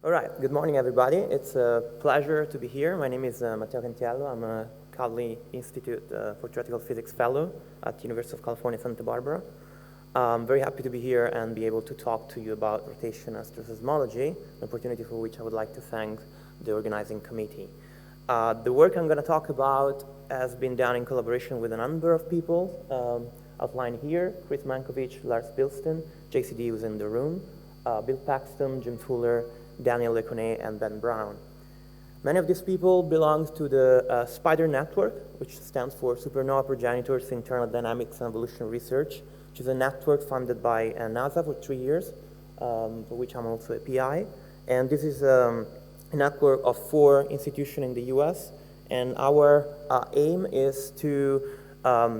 All right, good morning, everybody. It's a pleasure to be here. My name is Matteo Cantiello. I'm a Kavli Institute for Theoretical Physics Fellow at the University of California, Santa Barbara. I'm very happy to be here and be able to talk to you about rotation asteroseismology, an opportunity for which I would like to thank the organizing committee. The work I'm going to talk about has been done in collaboration with a number of people outlined here: Chris Mankiewicz, Lars Bilston, JCD who's in the room, Bill Paxton, Jim Fuller, Daniel Leconnet, and Ben Brown. Many of these people belong to the SPIDER network, which stands for Supernova Progenitors Internal Dynamics and Evolution Research, which is a network funded by NASA for 3 years, for which I'm also a PI. And this is a network of 4 institutions in the US, and our aim is to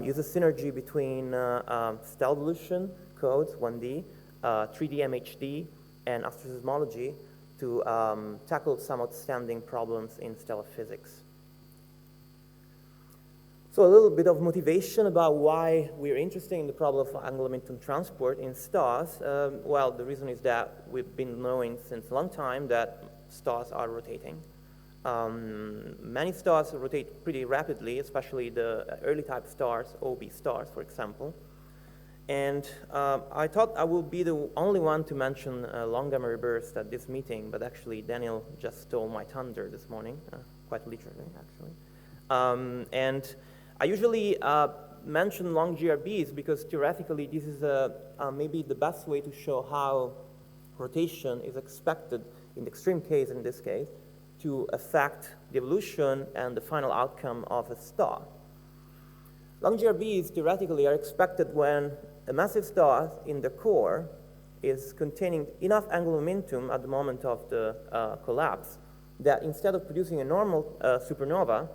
use a synergy between stellar evolution, codes, 1D, 3D MHD, and asteroseismology to tackle some outstanding problems in stellar physics. So a little bit of motivation about why we're interested in the problem of angular momentum transport in stars. Well, the reason is that we've been knowing since a long time that stars are rotating. Many stars rotate pretty rapidly, especially the early type stars, OB stars, for example. And I thought I would be the only one to mention long gamma burst at this meeting, but actually Daniel just stole my thunder this morning, quite literally, actually. And I usually mention long GRBs because theoretically this is maybe the best way to show how rotation is expected, in the extreme case, in this case, to affect the evolution and the final outcome of a star. Long GRBs theoretically are expected when a massive star in the core is containing enough angular momentum at the moment of the collapse that instead of producing a normal supernova,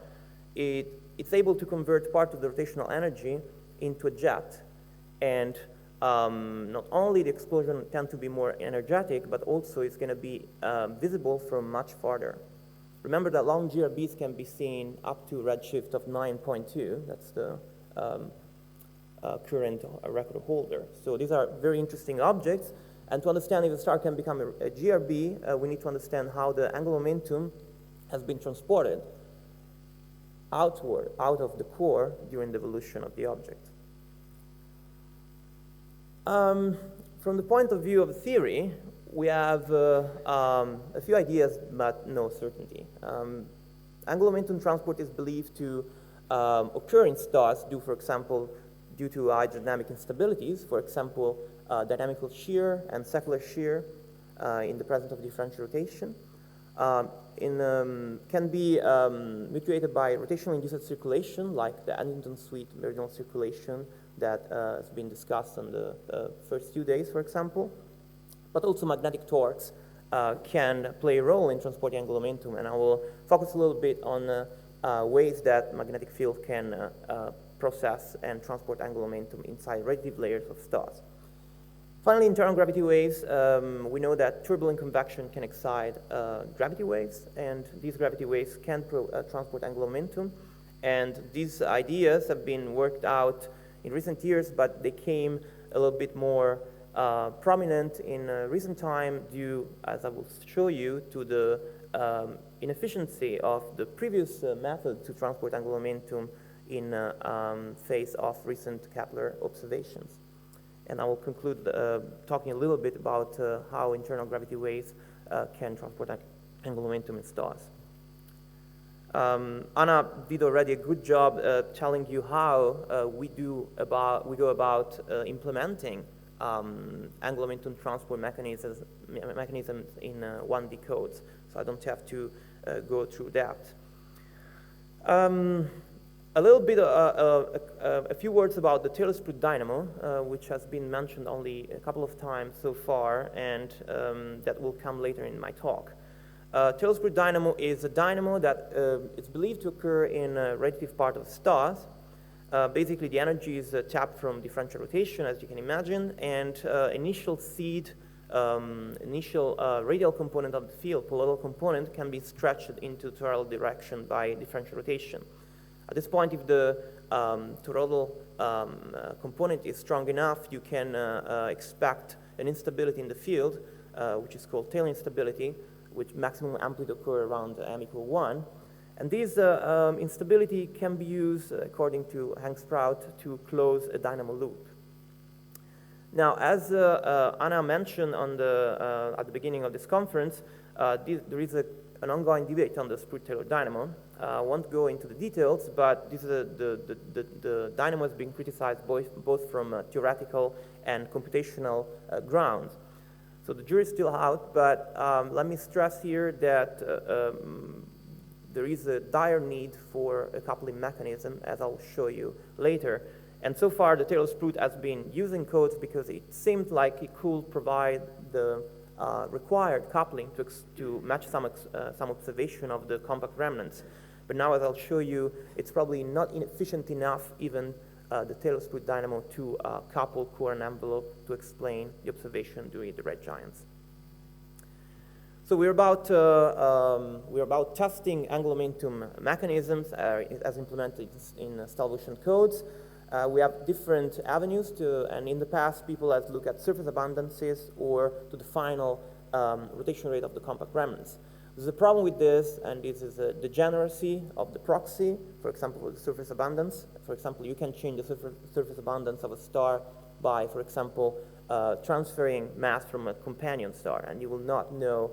it's able to convert part of the rotational energy into a jet. And not only the explosion tends to be more energetic, but also it's going to be visible from much farther. Remember that long GRBs can be seen up to redshift of 9.2. That's the current record holder. So these are very interesting objects. And to understand if a star can become a GRB, we need to understand how the angular momentum has been transported outward, out of the core during the evolution of the object. From the point of view of theory, we have a few ideas, but no certainty. Angular momentum transport is believed to occur in stars for example, due to hydrodynamic instabilities, for example, dynamical shear and secular shear in the presence of differential rotation. Can be mutuated by rotational induced circulation, like the Eddington-Sweet meridional circulation that has been discussed on the first 2 days, for example. But also magnetic torques can play a role in transporting angular momentum, and I will focus a little bit on ways that magnetic field can process and transport angular momentum inside radiative layers of stars. Finally, internal gravity waves, we know that turbulent convection can excite gravity waves, and these gravity waves can transport angular momentum. And these ideas have been worked out in recent years, but they came a little bit more prominent in recent time due, as I will show you, to the inefficiency of the previous method to transport angular momentum in face of recent Kepler observations. And I will conclude talking a little bit about how internal gravity waves can transport angular momentum in stars. Anna did already a good job telling you how we go about implementing angular momentum transport mechanisms in 1D codes, so I don't have to go through that. A little bit, a few words about the Tayler-Spruit Dynamo, which has been mentioned only a couple of times so far, and that will come later in my talk. Tayler-Spruit Dynamo is a dynamo that is believed to occur in a radiative part of stars. Basically, the energy is tapped from differential rotation, as you can imagine, and initial radial component of the field, polar component, can be stretched into toroidal direction by differential rotation. At this point, if the toroidal component is strong enough, you can expect an instability in the field, which is called Taylor instability, which maximum amplitude occur around m equal 1. And this instability can be used, according to Sprout, to close a dynamo loop. Now, as Anna mentioned on at the beginning of this conference, there is an ongoing debate on the Sprout-Taylor dynamo. I won't go into the details, but this is the dynamo is being criticized both from theoretical and computational grounds. So the jury is still out, but let me stress here that there is a dire need for a coupling mechanism, as I'll show you later. And so far, the Tayler-Spruit has been using CoRoT because it seemed like it could provide the required coupling to match some observation of the compact remnants. But now, as I'll show you, it's probably not efficient enough, even the Tayler-Spruit Dynamo, to couple core and envelope to explain the observation during the red giants. So we're about testing angular momentum mechanisms as implemented in Stalvolution codes. We have different avenues and in the past, people have looked at surface abundances or to the final rotation rate of the compact remnants. There's a problem with this, and this is the degeneracy of the proxy, for example, with the surface abundance. For example, you can change the surface abundance of a star by, for example, transferring mass from a companion star, and you will not know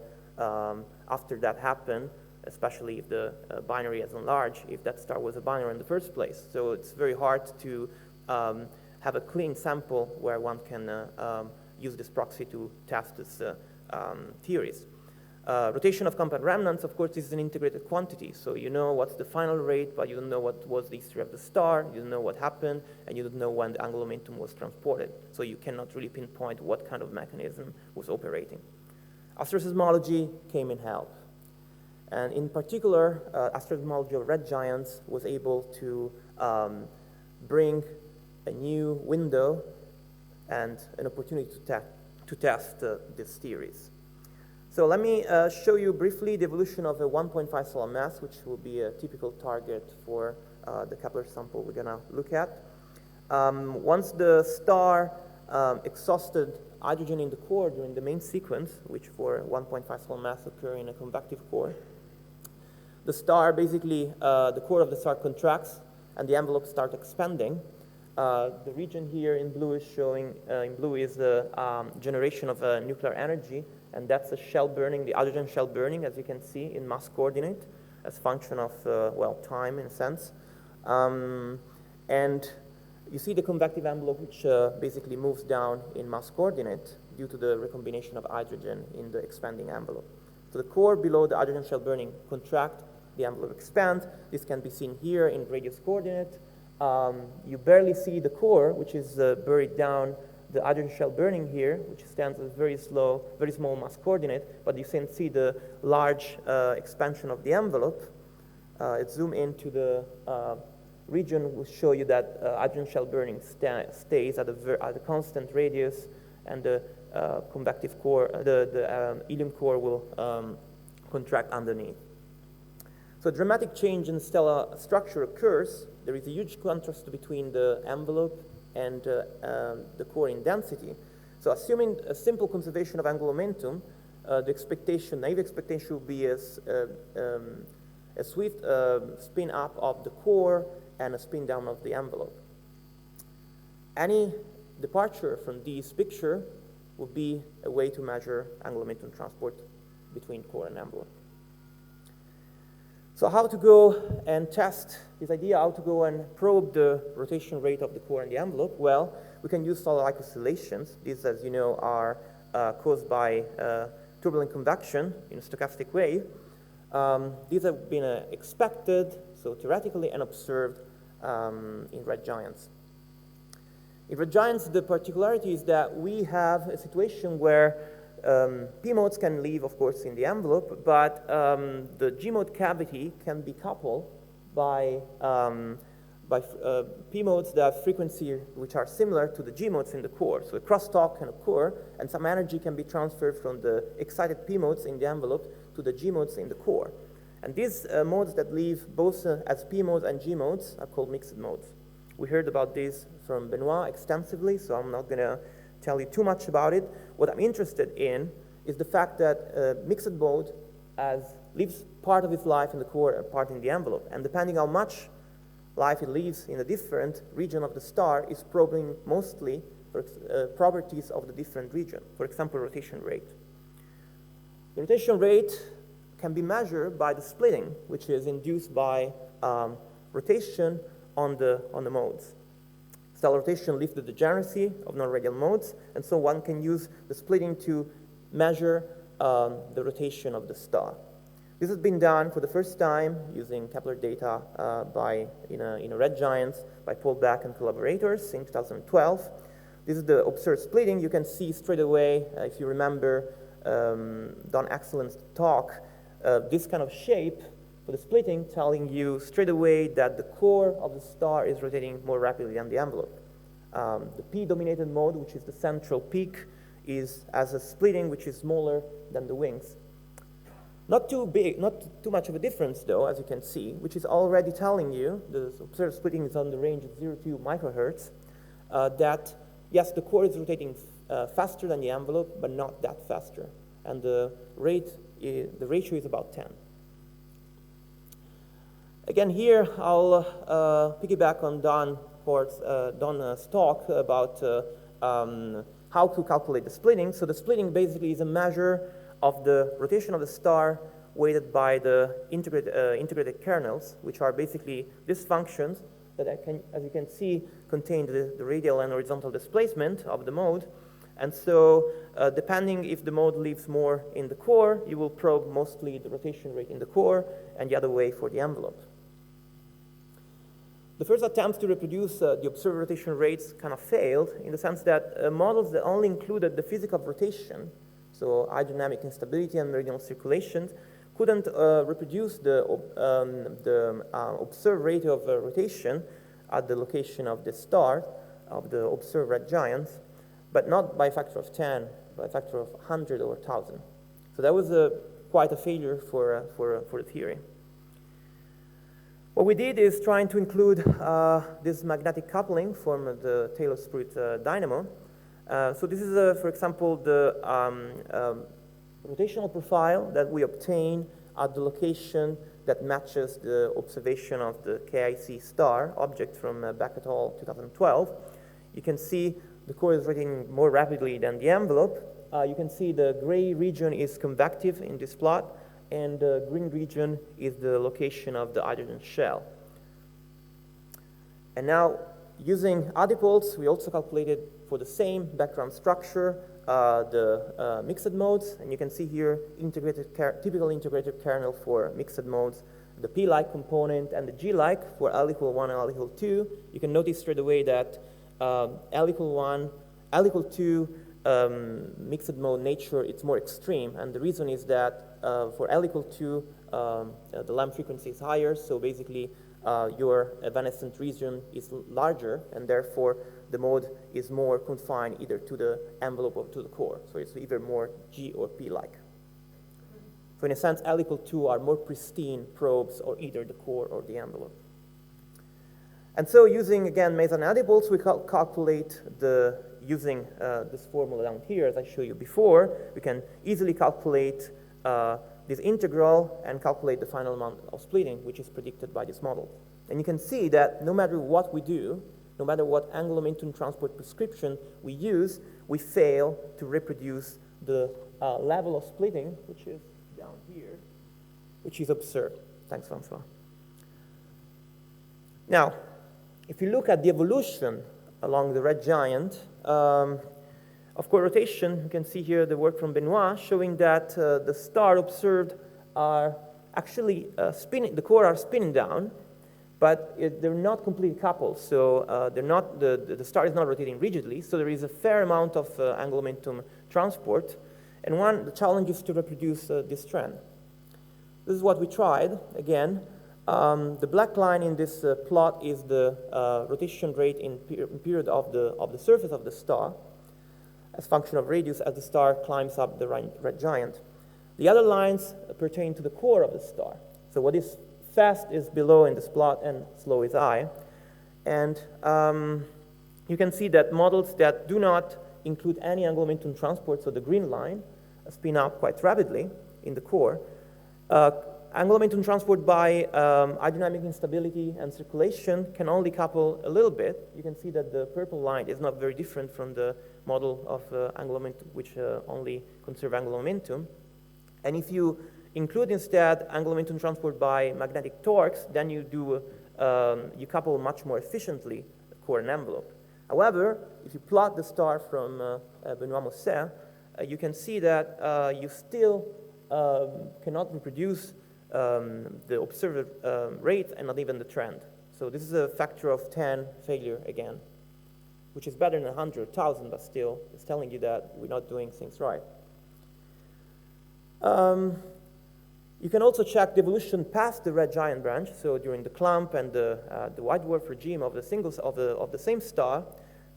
after that happened, especially if the binary is enlarged, if that star was a binary in the first place. So it's very hard to have a clean sample where one can use this proxy to test these theories. Rotation of compact remnants, of course, is an integrated quantity. So you know what's the final rate, but you don't know what was the history of the star, you don't know what happened, and you don't know when the angular momentum was transported. So you cannot really pinpoint what kind of mechanism was operating. Asteroseismology came in help. And in particular, asteroseismology of red giants was able to bring a new window and an opportunity to test these theories. So let me show you briefly the evolution of a 1.5 solar mass, which will be a typical target for the Kepler sample we're going to look at. Once the star exhausted hydrogen in the core during the main sequence, which for 1.5 solar mass occur in a convective core, the star basically, the core of the star contracts and the envelope starts expanding. The region here in blue is showing, in blue is the generation of nuclear energy, and that's the shell burning, the hydrogen shell burning, as you can see in mass coordinate, as a function of, well, time in a sense. And you see the convective envelope, which basically moves down in mass coordinate due to the recombination of hydrogen in the expanding envelope. So the core below the hydrogen shell burning contract, the envelope expands. This can be seen here in radius coordinate. You barely see the core, which is buried down the hydrogen shell burning here, which stands as very slow, very small mass coordinate, but you can see the large expansion of the envelope. It zoom into the region will show you that hydrogen shell burning stays at a constant radius, and the convective core, the helium core will contract underneath. So a dramatic change in stellar structure occurs. There is a huge contrast between the envelope and the core in density. So assuming a simple conservation of angular momentum, the expectation, naive expectation would be a swift spin up of the core and a spin down of the envelope. Any departure from this picture would be a way to measure angular momentum transport between core and envelope. So how to go and test this idea, how to go and probe the rotation rate of the core and the envelope? Well, we can use solar-like oscillations. These, as you know, are caused by turbulent convection in a stochastic way. These have been expected, so theoretically, and observed in red giants. In red giants, the particularity is that we have a situation where P modes can live, of course, in the envelope, but the G mode cavity can be coupled by P modes that have frequency which are similar to the G modes in the core. So a crosstalk can occur, and some energy can be transferred from the excited P modes in the envelope to the G modes in the core. And these modes that live both as P modes and G modes are called mixed modes. We heard about this from Benoit extensively, so I'm not going to tell you too much about it. What I'm interested in is the fact that mixed mode lives part of its life in the core and part in the envelope. And depending how much life it lives in a different region of the star is probing mostly properties of the different region, for example, rotation rate. The rotation rate can be measured by the splitting, which is induced by rotation on the modes. Stellar rotation leads to the degeneracy of non-radial modes, and so one can use the splitting to measure the rotation of the star. This has been done for the first time using Kepler data in a red giant by Paul Beck and collaborators in 2012. This is the observed splitting. You can see straight away, if you remember Don Excellent's talk, this kind of shape for the splitting telling you straight away that the core of the star is rotating more rapidly than the envelope. The P-dominated mode, which is the central peak, has a splitting which is smaller than the wings. Not too big, not too much of a difference though, as you can see, which is already telling you, the observed splitting is on the range of 0 to 2 microhertz, that yes, the core is rotating faster than the envelope, but not that faster. And the ratio is about 10. Again, here I'll piggyback on Don's talk about how to calculate the splitting. So the splitting basically is a measure of the rotation of the star weighted by the integrated kernels, which are basically these functions that as you can see, contain the radial and horizontal displacement of the mode. And so depending if the mode lives more in the core, you will probe mostly the rotation rate in the core and the other way for the envelope. The first attempts to reproduce the observed rotation rates kind of failed in the sense that models that only included the physics of rotation, so hydrodynamic instability and meridional circulations, couldn't reproduce the observed rate of rotation at the location of the star, of the observed red giants, but not by a factor of 10, by a factor of 100 or 1,000. So that was quite a failure for the theory. What we did is trying to include this magnetic coupling from the Tayler-Spruit Dynamo. So this is, for example, the rotational profile that we obtain at the location that matches the observation of the KASC star object from Beck et al. 2012. You can see the core is rotating more rapidly than the envelope. You can see the gray region is convective in this plot, and the green region is the location of the hydrogen shell. And now, using ADIPLS, we also calculated for the same background structure the mixed modes, and you can see here typical integrated kernel for mixed modes, the P-like component and the G-like for L equal 1 and L equal 2. You can notice straight away that L equal 1, L equal 2 mixed mode nature, it's more extreme, and the reason is that for L equal 2, the lamp frequency is higher, so basically your evanescent region is larger, and therefore the mode is more confined either to the envelope or to the core, so it's either more G or P-like. So in a sense, L equal 2 are more pristine probes or either the core or the envelope. And so using, again, MESA and ADIPLS, we calculate using this formula down here, as I showed you before, we can easily calculate this integral and calculate the final amount of splitting, which is predicted by this model. And you can see that no matter what we do, no matter what angular momentum transport prescription we use, we fail to reproduce the level of splitting, which is down here, which is observed. Thanks, Francois. Now, if you look at the evolution along the red giant of co-rotation, you can see here the work from Benoit showing that the star observed are actually spinning, the core are spinning down, but they're not completely coupled, so they're not, the star is not rotating rigidly, so there is a fair amount of angular momentum transport, and the challenge is to reproduce this trend. This is what we tried. Again, the black line in this plot is the rotation rate in period of the surface of the star as function of radius as the star climbs up the red giant. The other lines pertain to the core of the star. So what is fast is below in this plot and slow is I. And you can see that models that do not include any angular momentum transport, so the green line, spin up quite rapidly in the core. Angular momentum transport by hydrodynamic instability and circulation can only couple a little bit. You can see that the purple line is not very different from the model of angular momentum, which only conserve angular momentum. And if you include instead angular momentum transport by magnetic torques, then you do you couple much more efficiently the core and envelope. However, if you plot the star from Benoit-Mosset, you can see that you still cannot reproduce the observed rate and not even the trend. So this is a factor of 10 failure again, which is better than 100,000, but still it's telling you that we're not doing things right. You can also check the evolution past the red giant branch, so during the clump and the white dwarf regime of the singles of the same star.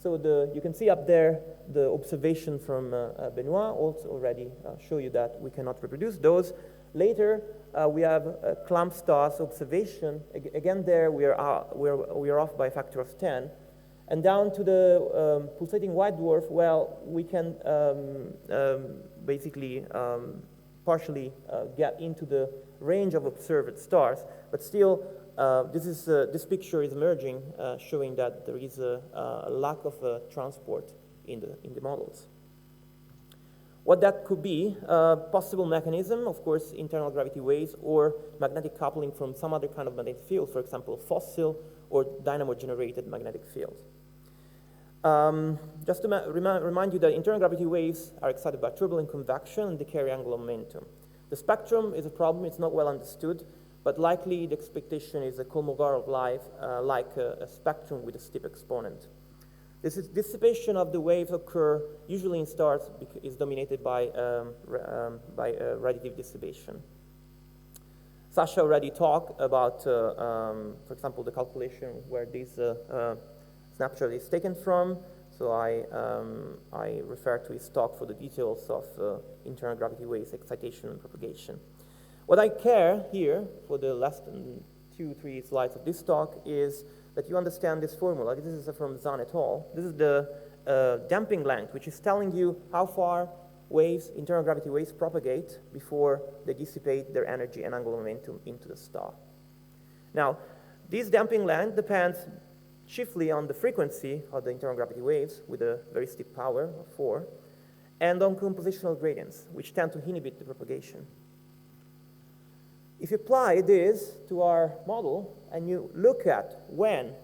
So you can see up there the observation from Benoit also already show you that we cannot reproduce those. Later, we have clump stars observation. Again, there we are off by a factor of 10. And down to the pulsating white dwarf, well, we can basically partially get into the range of observed stars, but still, this picture is emerging, showing that there is a lack of transport in the models. What that could be, possible mechanism, of course, internal gravity waves or magnetic coupling from some other kind of magnetic field, for example, fossil or dynamo-generated magnetic field. Just to remind you that internal gravity waves are excited by turbulent convection and they carry angular momentum. The spectrum is a problem, it's not well understood, but likely the expectation is a Kolmogorov life like a spectrum with a steep exponent. This dissipation of the waves occur usually in stars is dominated by radiative dissipation. Sasha already talked about, for example, the calculation where this snapshot is taken from. So I refer to his talk for the details of internal gravity waves, excitation, and propagation. What I care here for the last 2-3 slides of this talk is that you understand this formula. This is from Msun et al. This is the damping length, which is telling you how far waves, internal gravity waves, propagate before they dissipate their energy and angular momentum into the star. Now, this damping length depends chiefly on the frequency of the internal gravity waves with a very steep power of 4, and on compositional gradients, which tend to inhibit the propagation. If you apply this to our model and you look at when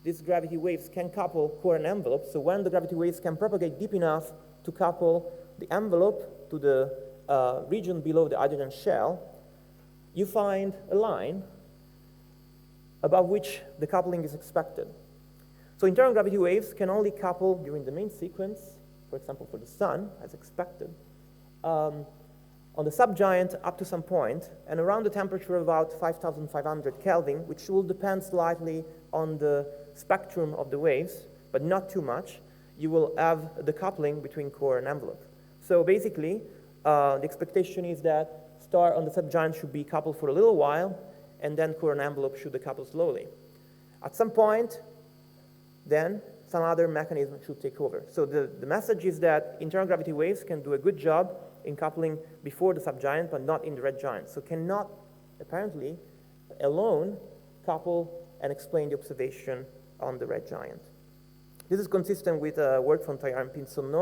these gravity waves can couple core and envelope, so when the gravity waves can propagate deep enough to couple the envelope to the region below the hydrogen shell, you find a line above which the coupling is expected. So internal gravity waves can only couple during the main sequence, for example, for the Sun, as expected, on the subgiant up to some point, and around the temperature of about 5,500 Kelvin, which will depend slightly on the spectrum of the waves, but not too much, you will have the coupling between core and envelope. So basically, the expectation is that star on the subgiant should be coupled for a little while, and then core and envelope should decouple slowly. At some point, then some other mechanism should take over. So the message is that internal gravity waves can do a good job in coupling before the subgiant, but not in the red giant. So cannot, apparently, alone couple and explain the observation on the red giant. This is consistent with work from Tayler and Pinson,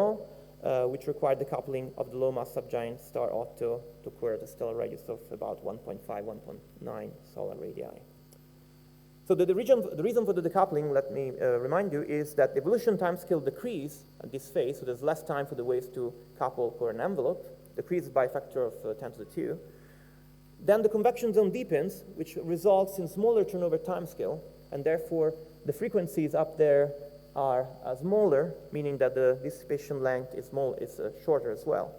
which required the coupling of the low-mass subgiant star Otto to occur at a stellar radius of about 1.5, 1.9 solar radii. So the reason for the decoupling, let me remind you, is that the evolution timescale decrease at this phase, so there's less time for the waves to couple core and envelope, decreases by a factor of 10 to the 2. Then the convection zone deepens, which results in smaller turnover timescale, and therefore the frequencies up there are smaller, meaning that the dissipation length is shorter as well.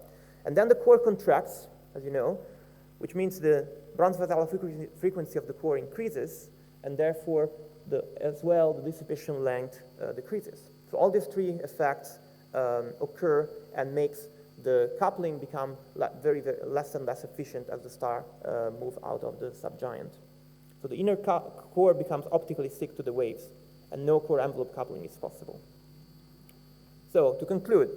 And then the core contracts, as you know, which means the Browns-Vasala frequency of the core increases, and therefore, as well, the dissipation length decreases. So all these three effects occur and makes the coupling become very less and less efficient as the star moves out of the subgiant. So the inner core becomes optically stick to the waves, and no core envelope coupling is possible. So to conclude,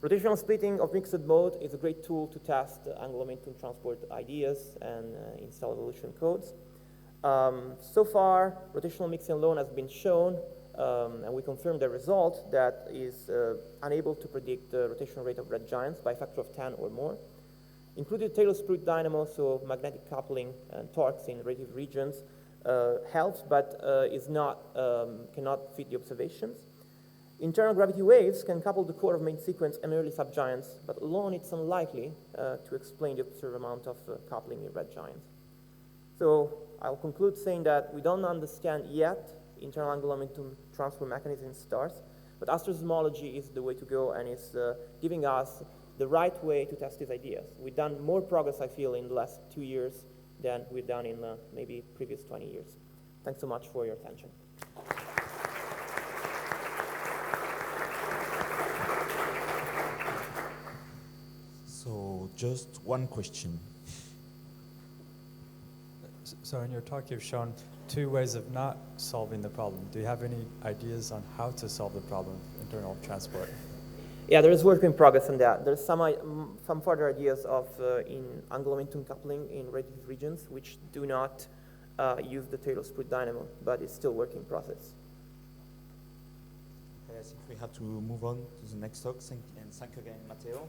Rotational splitting of mixed mode is a great tool to test angular momentum transport ideas and install evolution codes. So far, rotational mixing alone has been shown, and we confirmed the result that is unable to predict the rotational rate of red giants by a factor of 10 or more. Included Tayler-Spruit Dynamo, so magnetic coupling and torques in radiative regions helps, but cannot fit the observations. Internal gravity waves can couple the core of main sequence and early subgiants, but alone it's unlikely to explain the observed amount of coupling in red giants. So I'll conclude saying that we don't understand yet internal angular momentum transfer mechanism in stars, but asteroseismology is the way to go, and it's giving us the right way to test these ideas. We've done more progress, I feel, in the last 2 years than we've done in maybe previous 20 years. Thanks so much for your attention. So just one question. So in your talk, you've shown 2 ways of not solving the problem. Do you have any ideas on how to solve the problem of internal transport? Yeah, there is work in progress on that. There's some further ideas of in angular momentum coupling in radiative regions, which do not use the Tayler-Spruit Dynamo, but it's still work in process. I think we have to move on to the next talk. Thank you again, Matteo.